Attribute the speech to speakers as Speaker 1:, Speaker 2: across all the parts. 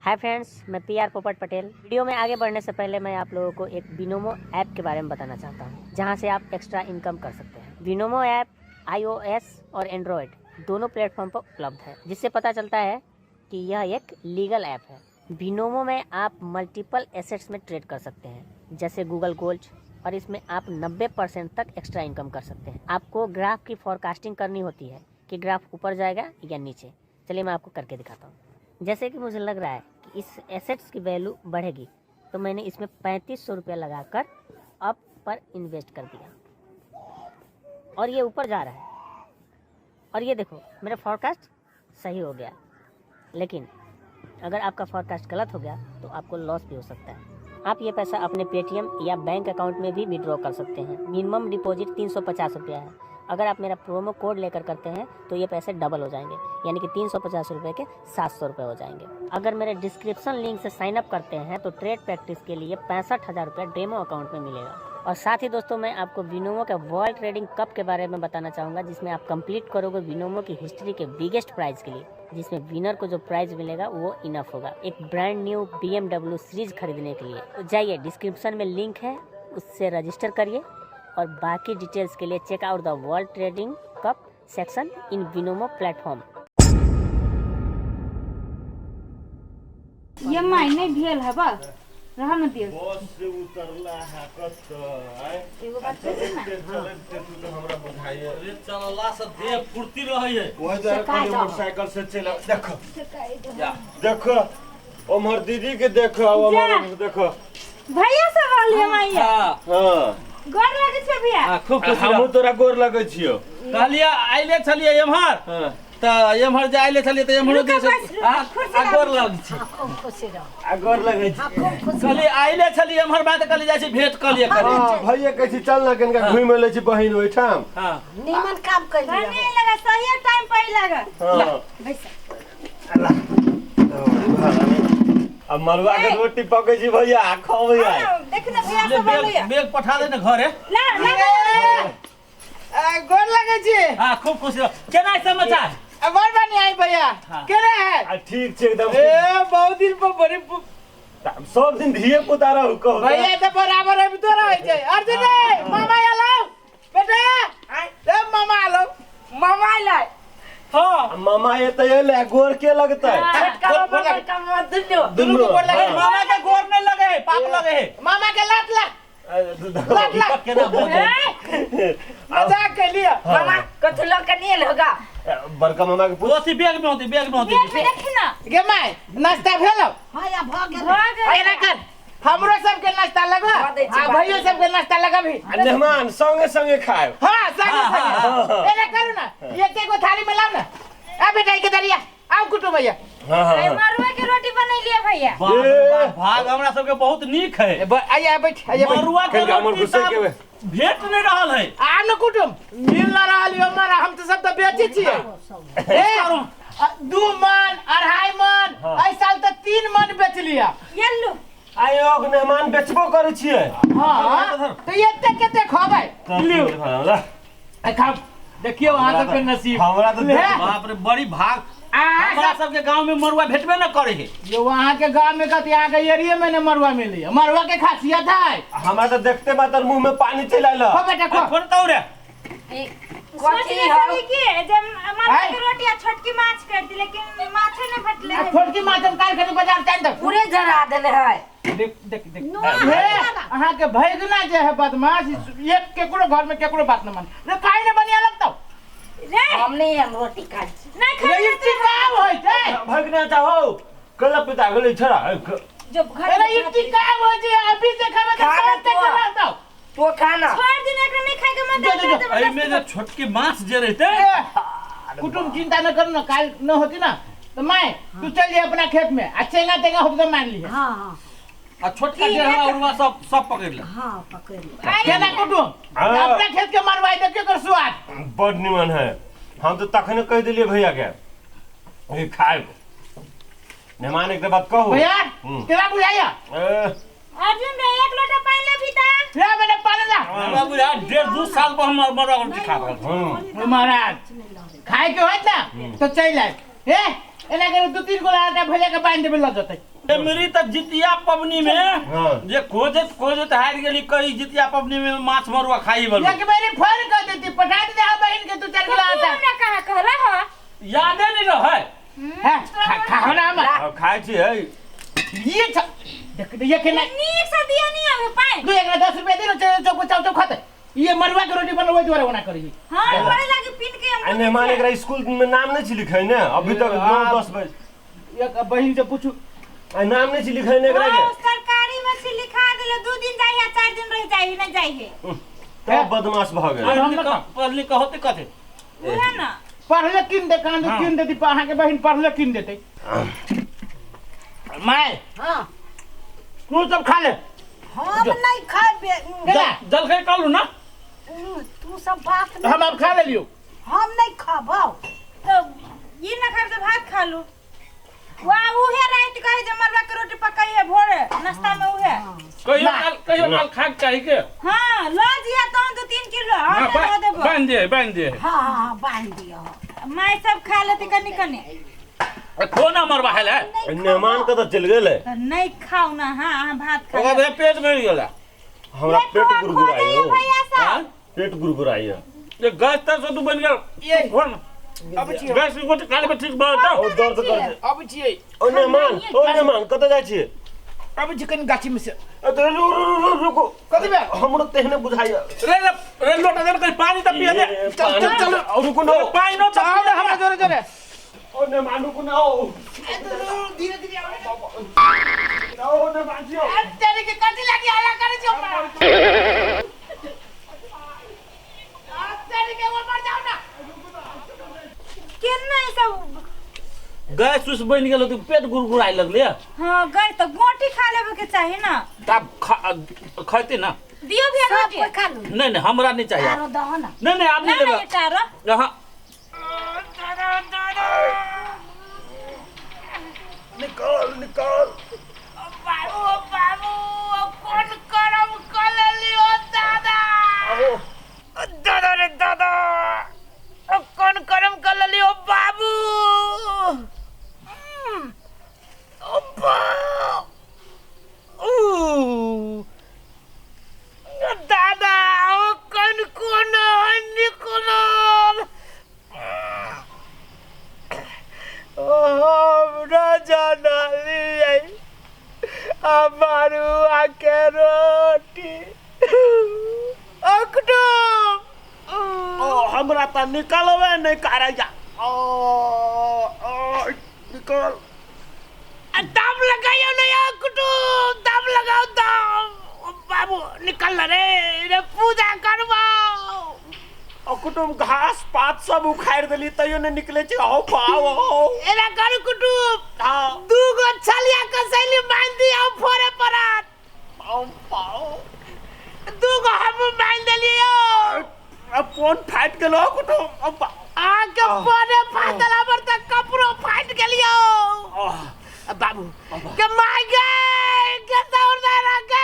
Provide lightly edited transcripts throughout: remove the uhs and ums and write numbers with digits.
Speaker 1: Hi friends, मैं PR पोपट Patel. Video में आगे बढ़ने से पहले मैं आप लोगों को एक बिनोमो ऐप के बारे में बताना चाहता हूं, जहां से आप एक्स्ट्रा इनकम कर सकते हैं। बिनोमो ऐप iOS और एंड्रॉयड दोनों प्लेटफॉर्म पर उपलब्ध है, जिससे पता चलता है कि यह एक लीगल ऐप है। बिनोमो में आप मल्टीपल एसेट्स में ट्रेड कर सकते हैं, जैसे गूगल गोल्ड, और इसमें आप 90% तक एक्स्ट्रा इनकम कर सकते हैं। आपको ग्राफ की फोरकास्टिंग करनी होती है कि ग्राफ ऊपर जाएगा या नीचे। चलिए मैं आपको करके दिखाता हूँ। जैसे कि मुझे लग रहा है कि इस एसेट्स की वैल्यू बढ़ेगी, तो मैंने इसमें 3500 रुपया लगाकर अप पर इन्वेस्ट कर दिया और ये ऊपर जा रहा है। और ये देखो, मेरा फॉरकास्ट सही हो गया। लेकिन अगर आपका फॉरकास्ट गलत हो गया तो आपको लॉस भी हो सकता है। आप ये पैसा अपने पेटीएम या बैंक अकाउंट में भी विड्रॉ कर सकते हैं। मिनिमम डिपॉजिट 350 रुपया है। अगर आप मेरा प्रोमो कोड लेकर करते हैं तो ये पैसे डबल हो जाएंगे, यानी कि 350 रुपये के 700 रुपये हो जाएंगे। अगर मेरे डिस्क्रिप्शन लिंक से साइन अप करते हैं तो ट्रेड प्रैक्टिस के लिए 65,000 रुपये डेमो अकाउंट में मिलेगा। और साथ ही दोस्तों, मैं आपको बिनोमो के वर्ल्ड ट्रेडिंग कप के बारे में बताना चाहूँगा, जिसमें आप कंप्लीट करोगे बिनोमो की हिस्ट्री के बिगेस्ट प्राइज के लिए, जिसमें विनर को जो प्राइज मिलेगा वो इनफ होगा एक ब्रांड न्यू BMW सीरीज खरीदने के लिए। तो जाइए, डिस्क्रिप्शन में लिंक है, उससे रजिस्टर करिए और बाकी डिटेल्स के लिए check out the world trading cup section in Binomo platform.
Speaker 2: ये मायने भेल है बा रहा न दियो
Speaker 3: बस से उतरला है कत आय
Speaker 2: एगो बात है ना
Speaker 3: चलते तू हमरा बुझाई
Speaker 4: अरे चलला से देह फुर्ती रहै है।
Speaker 3: ओए जरा कोई मोटरसाइकिल से चला देखो देखो ओमर दीदी के देखो ओमर देखो
Speaker 2: भैया से बोलिए मैया।
Speaker 3: हां
Speaker 2: गोर लगे छै भैया।
Speaker 4: हां खूब खुश रह।
Speaker 3: हम तोरा गोर लगै छियो।
Speaker 4: कहलिया आइले छलिए एम्हर
Speaker 3: हां
Speaker 4: त एम्हर जे आइले छलिए त एम्हरो देश गोर लग छै।
Speaker 3: आ गोर लगै छी।
Speaker 4: कहलिए आइले छलिए एम्हर बात कहलिए जाइ छी भेंट कहलिए करे।
Speaker 3: हां भैया कहै छी चल ना कनका घुम ले छी बहिन ओइठाम।
Speaker 4: हां
Speaker 1: नीमन काम कर दिया।
Speaker 2: नहीं लगा सही टाइम पे लगा।
Speaker 3: हां
Speaker 2: बैठ
Speaker 3: अब मरुआ के रोटी पकै छी भैया खाओ भैया।
Speaker 2: देख ना भैया
Speaker 4: ले
Speaker 2: से बोलिए
Speaker 4: बेग पठा दे न घरे।
Speaker 2: ला गोर लगे छी।
Speaker 4: हां खूब खुश रह। केना समाचार?
Speaker 2: बड़ बनी आई भैया केरे है?
Speaker 3: आ ठीक छै एकदम।
Speaker 2: ए बहुत दिन पर बड़ी
Speaker 3: सब दिन धिए पुता रहू कहो
Speaker 2: भैया तो बराबर है तो रह छै। अर्जुन मामा आलो बेटा ए मामा आलो मामा आइले। हां
Speaker 3: मामा ये तो ले गोर के लगतै।
Speaker 4: दुनु को गोर लगे। मामा के गोर नहीं लगे, पाप लगे।
Speaker 2: मामा के लात ला
Speaker 4: दीपक के ना बोल दे।
Speaker 2: मजाक के लिए मामा कथलो के नहीं होगा।
Speaker 3: बड़का मामा के
Speaker 4: ओसी बैग में होती, बैग में होती।
Speaker 2: देखी ना गे माय नाश्ता भेलो
Speaker 1: भैया भाग
Speaker 2: आइना कर हमरो सब के नाश्ता लगा आ भैयो सब के नाश्ता लगा भी।
Speaker 3: मेहमान संगे संगे खाए।
Speaker 2: हां संगे एने करू ना एक एक थाली में लाओ ना। आ बेटा के दरिया आओ कुटु भैया।
Speaker 3: हां
Speaker 2: मरुआ के रोटी बना लिया भैया।
Speaker 4: भाग हमरा सब के बहुत नीक है।
Speaker 2: आइए बैठ आइए
Speaker 4: मरुआ के
Speaker 3: हमर
Speaker 4: रोटी
Speaker 3: गुस्से के
Speaker 4: भेट नहीं रहल है।
Speaker 2: आ न कुटुम मिल ना रहल यो हमारा। हम तो सब तो बेचे छिए। ए 2 मन 2.5 मन ऐ साल तो 3 मन बेच लिया। ये लो
Speaker 3: आयोग मेहमान बेचबो करे छिए।
Speaker 2: हां तो एते केते खबै लियो ए खा देखियो वहां सब के नसीब।
Speaker 3: हमरा तो
Speaker 4: बाप रे बड़ी भाग। हमरा सब के गांव में मरुआ भेटबे न करे है।
Speaker 2: जो वहां के गांव में कहते यहाँ के एरिया में ने मरुआ मिली है। मरुआ के खासियत है
Speaker 3: हमरा तो देखते बात मुंह में पानी चला ला।
Speaker 2: खो बेटा खो
Speaker 4: फोन तो रे
Speaker 2: कोठी है कि जब मरुआ के रोटी छोटकी माछ कर दी, लेकिन माछे ने फटले। छोटकी माछ हम काल खनी बाजार जाइन त
Speaker 1: पूरे जरा देले है।
Speaker 4: देख देख देख
Speaker 2: हे अहाँ के भैगना जे है बदमाश, एक केकरो घर में केकरो बात न मान रे। काहे न बनिया लगतौ रे?
Speaker 1: हमने हम रोटी खाई
Speaker 2: नहीं खाई इतनी काम होय छै।
Speaker 3: भगना चाहो कल पिता गेलै छरा
Speaker 2: जब घर अरे इतनी काम होय छै अभी से खावे त तक रहतौ
Speaker 1: तो खाना
Speaker 2: छोड़ दिन एकरा नहीं खाए के मत दे।
Speaker 4: एई में जे छोटकी माछ जे रहते
Speaker 2: कुटुम चिंता न करू ना, काल न होती ना तो मैं तू चल जा अपना खेत में आ चेंगा तेंगा हो तो मान लिए।
Speaker 1: हां हां
Speaker 4: आ छोटका जे है औरवा सब पकड़ ले।
Speaker 1: हां पकड़ ले
Speaker 2: केना कुटुम अपना खेत के मारवाई दे के कर स्वाद
Speaker 3: बड़ निमन है। हम तो तखने कह दिलिए भैया के ये खाए मेहमान एक बात कहू
Speaker 2: भैया तेरा बुझाया
Speaker 5: अर्जुन रे एक लोटा पानी ले पीता।
Speaker 2: ले मैंने पानी ला।
Speaker 4: बाबू यार 1.5-2 साल पर हम मरुआ रोटी खा रहे हैं।
Speaker 2: महाराज खाए के होत ना तो चल आए। ए एना करे 2-3 गोला आटा भैया के बांध देबे लग जतै
Speaker 4: ए मेरी त जितिया पबनी में
Speaker 3: हाँ।
Speaker 4: जे खोजत हार गेली कई जितिया पबनी में माछ मरुआ खाई बोल
Speaker 2: एक बारी फोन कर देती पठा दे आ बहन के 2-4 गोला आटा
Speaker 5: हमरा कहा कहला हो
Speaker 4: यादे नहीं रहे
Speaker 2: हां खा ना हम
Speaker 4: अब खाई छी है
Speaker 2: ये देख ये के ना
Speaker 5: नीक से दिया नहीं हमें पाए
Speaker 2: तू एक 10 रुपया दे ना चौक चाव खाते ये मरवा के रोटी बनवे द्वारा बना करी
Speaker 5: हां बड़े लागे पिन के हम
Speaker 3: अन्य माने एकरा स्कूल में नाम नहीं छी लिखाई ने अभी तक 9-10 बजे
Speaker 2: एक बहन से पूछू
Speaker 3: नाम नहीं छी लिखाई ने एकरा के
Speaker 5: सरकारी में से लिखा देले 2 दिन जाई या 4 दिन रह जाई नहीं जाई
Speaker 3: तो बदमाश भ गेल
Speaker 4: पढ़ली कहते कथे
Speaker 5: उहे ना
Speaker 2: पढ़ले किन दे कान किन देती पढ़ा के बहन पढ़ले किन देते मैं
Speaker 6: हां
Speaker 2: तू सब खा ले
Speaker 6: हम नहीं खाबे
Speaker 4: जल खाई कालू ना
Speaker 6: तू सब बात
Speaker 2: हम अब खा ले लियो
Speaker 6: हम नहीं खाबो
Speaker 5: तो ये ना खाब तो भात खा लू वाह उहे रात कहे जे मरवा के रोटी पकाई है भोरे नाश्ता में उहे
Speaker 4: कहियो काल खा चाहिए के
Speaker 5: हां लो जिया तो 2-3 किलो हम दे देबो
Speaker 4: बांध दे
Speaker 6: हां बांध दियो
Speaker 5: मैं सब खा लेते कनी कनी
Speaker 4: कोना मरवा है ले
Speaker 3: मेहमान का तो चल गेले
Speaker 5: नहीं खाओ ना हां भात खा
Speaker 4: ओकरा पेट में गेला
Speaker 3: हमरा पेट गुरगुराई हो
Speaker 5: भैया
Speaker 4: हां
Speaker 3: पेट गुरगुराई है
Speaker 4: ये गैस तर से तू बन गेल
Speaker 2: ये
Speaker 4: कौन
Speaker 2: अब छी
Speaker 4: गैस को काले में ठीक बात
Speaker 3: ओ दर्द कर दे
Speaker 2: अब छी
Speaker 3: ओ मेहमान कत जाय छी
Speaker 2: अब चिकन गाछी में से
Speaker 3: रुको
Speaker 2: कथि बे
Speaker 3: हमरो तेहने बुझाइया
Speaker 4: रे लोटा दे कहीं पानी त पिया दे
Speaker 2: चल
Speaker 3: रुको न
Speaker 4: पानी न
Speaker 2: आओ ना हमरा जोरे जोरे
Speaker 3: ओ मेहमान रुको न आओ
Speaker 2: धीरे धीरे आओ
Speaker 3: ओ मेहमान जी
Speaker 2: तेरे के कथि लागी हल्ला करे छी तेरे के ऊपर जाओ ना
Speaker 5: केना ई सब
Speaker 4: गैस उस बन गेल तो पेट गुरगुराई लगले
Speaker 5: हां गए तो गोटी खा लेबे के चाहिए ना
Speaker 4: तब खाते ना
Speaker 5: दियो भी गोटी
Speaker 6: सब खा लू
Speaker 4: नहीं हमरा नहीं चाहिए
Speaker 6: आरो दहो ना
Speaker 4: नहीं आप नहीं
Speaker 5: ना
Speaker 4: लेगा
Speaker 5: ये टारो
Speaker 4: हां
Speaker 3: निकाल
Speaker 2: बाबू कौन करम कर लियो दादा दादा रे दादा कौन करम कर लियो बाबू दादा कौन कौन निकलो हमारू आके रोटी अकटो
Speaker 3: हमरा त निकालबे नहीं करैया निकाल
Speaker 2: दम लगाओ नहीं अकटो दम लगाओ दम बाबू निकल रे पूजा करवाओ
Speaker 3: कुटुम घास पात सब उखाड़ देली तैयो ने निकले छी हो पाओ
Speaker 2: एरा कर कुटुम दू गो छलिया कसैली बांध दिया फोरे परात
Speaker 3: पाओ
Speaker 2: दू गो हम बांध देलियो
Speaker 3: अब फोन फाट गेलो कुटुम अब
Speaker 2: आके पने फाटला पर तक कपड़ो फाट गेलियो बाबू के माय गए के दौड़ दे रखे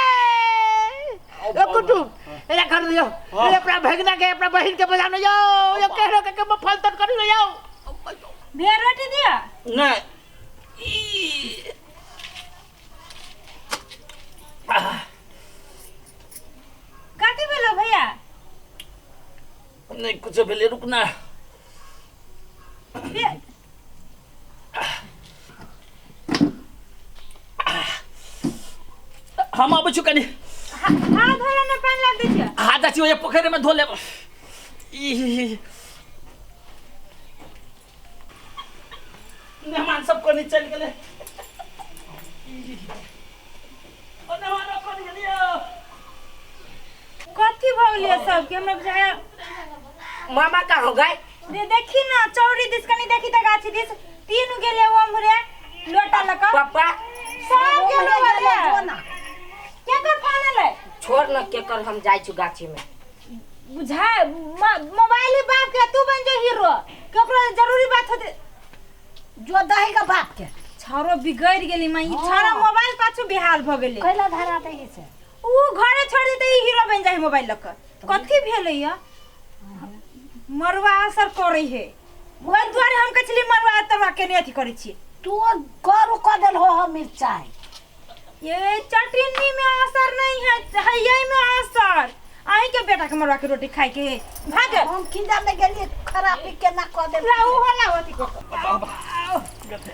Speaker 2: ए कुटुम एरा कर दियो ए अपना भगना के अपना बहन के बजाने जाओ ये कह रहे के फल तट कर ले जाओ
Speaker 5: भेड़ रोटी दिया
Speaker 4: नहीं
Speaker 5: काटी भेलो भैया
Speaker 4: नहीं कुछ भेले रुकना हम आबै छु कनी
Speaker 5: हाथ धोला में पानी लग दीजिए
Speaker 4: हाथ अछि ओए पोखरे में धो ले मेहमान सब को चल गेले ओ मेहमान को गेलियो
Speaker 5: कथी भौलिए सब के हमरा बुझाया
Speaker 6: मामा का हो गए
Speaker 5: दे देखी ना चौड़ी दिस कनी देखी त गाछी दिस तीन गेले ओ हमरे लोटा लका
Speaker 6: पापा
Speaker 5: सब गेलो वाला
Speaker 6: ना
Speaker 5: के कर खाना ले
Speaker 6: छोड़ न के कर हम जाई छु गाछी में
Speaker 5: बुझा मोबाइल ही बाप के तू बन जो हीरो केकरो जरूरी बात होते
Speaker 6: जो दही का बाप के
Speaker 5: छारो बिगड़ गेली मैं ई छारा मोबाइल पाछू बेहाल भ गेले
Speaker 6: कैला धरा दे से
Speaker 5: ऊ घरे छोड़ देते ई हीरो बन जाए मोबाइल लक कथी भेलै या मरवा असर करे है ओइ दुआरे हम कचली मरवा तरवा के नहीं अथी करै छी
Speaker 6: तू करू कदल हो मिर्चाई
Speaker 5: ये चटनी में असर नहीं है यही में असर आई के बेटा के मरवा के रोटी खाए के भाग
Speaker 6: हम खिंजा में गेली खराबी के ना कदल
Speaker 5: लाऊ होला होती को
Speaker 2: हाय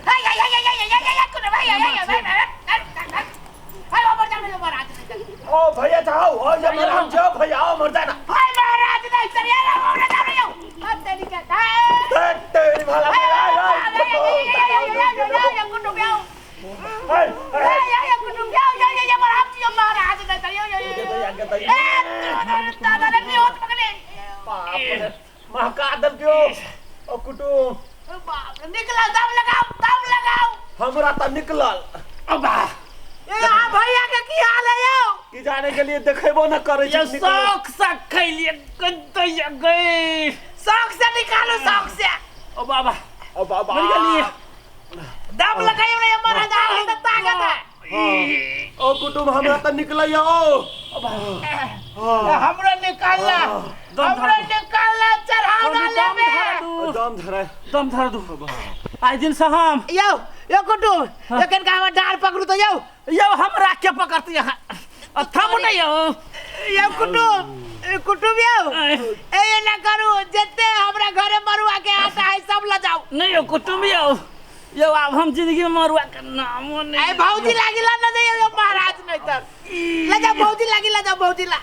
Speaker 2: हाय हाय हाय हाय हाय हाय कुने भाई हाय ऊपर जाने दो महाराज
Speaker 3: ओ भैया जाओ ओ ये महाराज जाओ भैया आओ मर जाना
Speaker 2: हाय महाराज नहीं चलिए ना ऊपर जा रहे हो अब तेरी क्या
Speaker 3: तेरी भला महाकादल क्यों ओ कुटुम
Speaker 2: निकला दम लगाओ
Speaker 3: हमरा त निकलल
Speaker 2: भैया के की हाल है यो
Speaker 3: कि जाने के लिए देखेबो न करे
Speaker 4: ये शौक से खैलिए कतैया गए
Speaker 2: शौक से निकालो शौक से
Speaker 4: ओ बाबा
Speaker 3: ओ बाबा
Speaker 4: मर गेलिए
Speaker 2: दम लगाइयो रे हमारा गाल में ताकत है
Speaker 3: ओ कुटुम हमरा त निकलैया ओ
Speaker 2: हमरा निकालना चढ़ाव डाले में
Speaker 3: दम धर दू
Speaker 4: आज दिन से हम
Speaker 2: यो कुटुम लेकिन का हम डार पकड़ू तो
Speaker 4: यो हमरा के पकड़ती है थम नहीं
Speaker 2: यो कुटुम यो ए ना करू जते हमरा घरे मरुआ के आटा है सब ल जाओ
Speaker 4: नहीं हो कुटुम यो अब हम जिंदगी में मरुआ का नाम नहीं
Speaker 2: ए भौजी लागिला न दे यो महाराज नहीं तर ले जा भौजी लागिला जा भौजी ला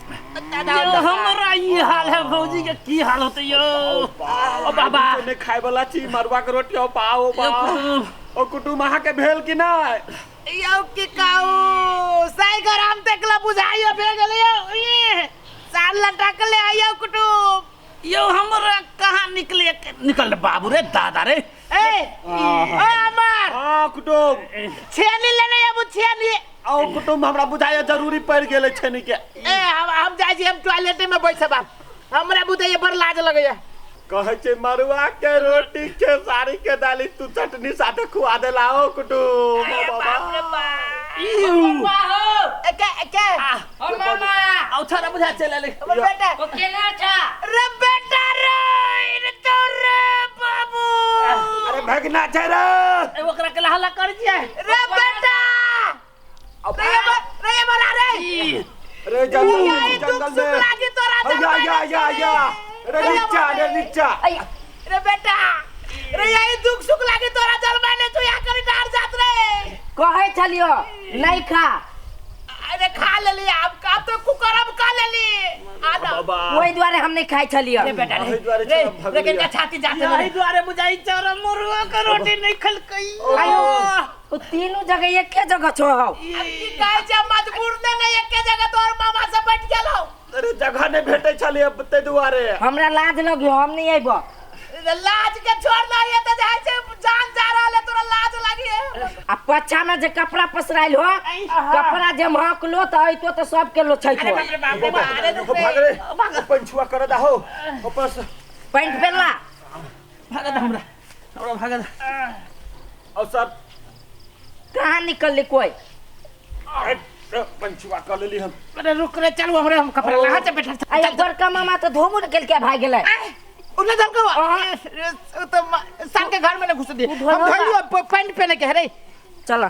Speaker 4: यो हमरा ये हाल है भौजी के की हाल होते यो ओ बाबा
Speaker 3: ने खाए वाला चीज मरुआ के रोटी ओ पाओ बा ओ कुटुम अहा के भेल कि नहीं
Speaker 2: यो की काऊ साई गराम तकला बुझाइयो भे गेलियो ई साल लटक ले आयो कुटुम
Speaker 4: यो हमरा कहां निकल बाबू रे दादा रे
Speaker 2: ए ओ अमर
Speaker 3: हां कुटुम
Speaker 2: छेनी लेने अब छेनी
Speaker 3: ओ कुटुम हमरा बुझाया जरूरी पड़ गेले छेनी के
Speaker 2: ए हम जाई छी हम टॉयलेट में बैठे बा हमरा बुझाइए बड़ लाज लगैया
Speaker 3: कहे छे मरुआ के रोटी के सारी के दाली तू चटनी साथे खुआ देला ओ कुटुम ओ बाबा
Speaker 2: के
Speaker 6: ओ मामा
Speaker 4: औ छोरा बुझा चले ले
Speaker 2: हमर बेटा
Speaker 6: ओ केना छ
Speaker 2: रे बेटा रे तो रे बाबू
Speaker 3: अरे भगना छै रे
Speaker 4: ओकरा के हल्ला कर दिया
Speaker 2: रे बेटा रे मरा रे
Speaker 3: रे जंगल में
Speaker 2: लागी तोरा
Speaker 3: या रे नीचा
Speaker 2: रे बेटा रे यही दुख सुख लागी तोरा जल मैंने तू या करी डार जात रे
Speaker 6: कहै छलियो नहीं खा
Speaker 2: अरे खा लेली अब का तो कुकरम खा लेली आदा
Speaker 6: ओइ द्वारे हम नहीं खाइ छलियो
Speaker 2: रे बेटा
Speaker 3: ओहि द्वारे
Speaker 2: रे
Speaker 3: चरम भगलिया।
Speaker 2: लेकिन का छाती जाते
Speaker 4: यही द्वारे बुझाई चोरा मरुआ का रोटी नहीं खल कई
Speaker 6: आयो ओ तीनों जगह एक जगह छो हो
Speaker 2: अब की काहे जे मजबूर ने एक के जगह तोर मामा से बैठ गेलो
Speaker 3: अरे जगह नहीं भेटे छले ते दुआरे
Speaker 6: हमरा लाज लगियो हम नहीं आइबो
Speaker 2: लाज के छोड़ ना ये तो जाय से जान जा रहले तोरा लाज लागी है
Speaker 6: आ पछा में जे कपड़ा पसराइल हो कपड़ा जे महकलो त आइतो त सब के लो छै
Speaker 2: अरे बाप रे बाप रे बाप अरे रुक
Speaker 3: भाग रे पंछुआ कर दा हो वापस
Speaker 6: पैंट पहनला
Speaker 4: भागा दा हमरा भागा दा
Speaker 3: और सब
Speaker 6: कहां निकल कोई
Speaker 3: पंछुआ कर लेली हम
Speaker 2: अरे रुक रे चल हमरे हम कपड़ा लगा से बैठा
Speaker 6: आय बड़का मामा तो धोमु निकल के भाग गेलै
Speaker 2: उन्हें दल को तो सर के घर में न घुस दिए हम धइयो पैंट पहने के रे
Speaker 6: चलो